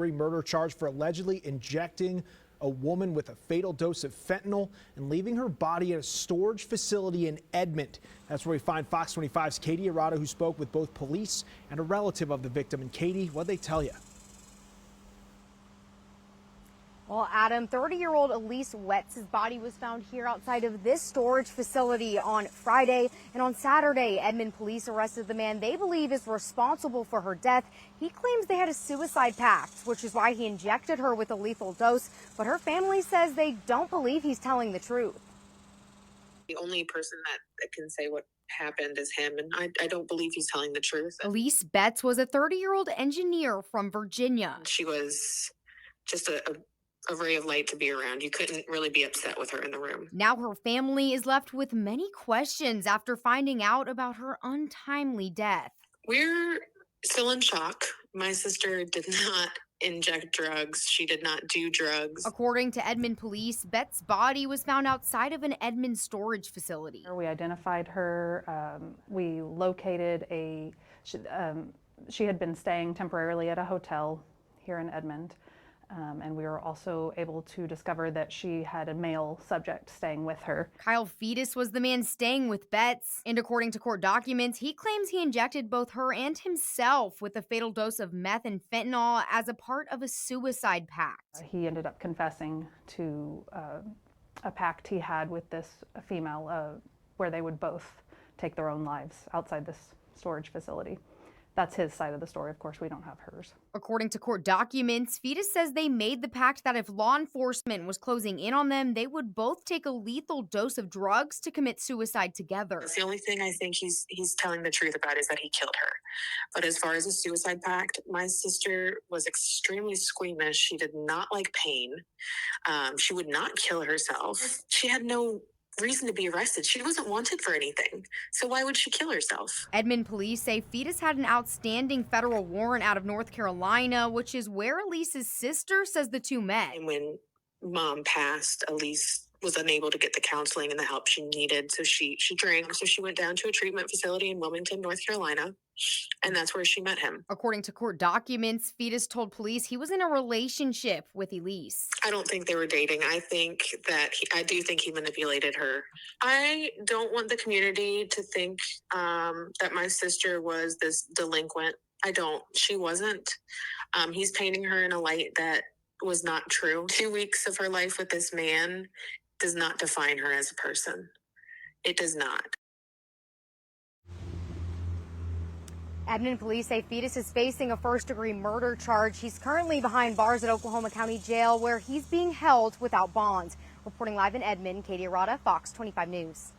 first-degree murder charge for allegedly injecting a woman with a fatal dose of fentanyl and leaving her body at a storage facility in Edmond. That's where we find Fox 25's Katie Arata, who spoke with both police and a relative of the victim. And Katie, what'd they tell you? Well, Adam, 30-year-old Elise Wetz's body was found here outside of this storage facility on Friday. And on Saturday, Edmond police arrested the man they believe is responsible for her death. He claims they had a suicide pact, which is why he injected her with a lethal dose. But her family says they don't believe he's telling the truth. The only person that can say what happened is him, and I don't believe he's telling the truth. Elise Betts was a 30-year-old engineer from Virginia. She was just a ray of light to be around. You couldn't really be upset with her in the room. Now her family is left with many questions after finding out about her untimely death. We're still in shock. My sister did not inject drugs. She did not do drugs. According to Edmond police, Betts' body was found outside of an Edmond storage facility. We identified her. We located she had been staying temporarily at a hotel here in Edmond. And we were also able to discover that she had a male subject staying with her. Kyle Fetus was the man staying with Betts, and according to court documents, he claims he injected both her and himself with a fatal dose of meth and fentanyl as a part of a suicide pact. He ended up confessing to a pact he had with this female where they would both take their own lives outside this storage facility. That's his side of the story. Of course, we don't have hers. According to court documents, Fetus says they made the pact that if law enforcement was closing in on them, they would both take a lethal dose of drugs to commit suicide together. That's the only thing I think he's telling the truth about is that he killed her. But as far as a suicide pact, my sister was extremely squeamish. She did not like pain. She would not kill herself. She had no reason to be arrested. She wasn't wanted for anything. So why would she kill herself? Edmond police say Fetus had an outstanding federal warrant out of North Carolina, which is where Elise's sister says the two met. And when Mom passed, Elise was unable to get the counseling and the help she needed. So she drank. So she went down to a treatment facility in Wilmington, North Carolina. And that's where she met him. According to court documents, Fetus told police he was in a relationship with Elise. I don't think they were dating. I do think he manipulated her. I don't want the community to think that my sister was this delinquent. I don't. She wasn't. He's painting her in a light that was not true. 2 weeks of her life with this man does not define her as a person. It does not. Edmond police say Fetus is facing a first-degree murder charge. He's currently behind bars at Oklahoma County Jail, where he's being held without bond. Reporting live in Edmond, Katie Arata, Fox 25 News.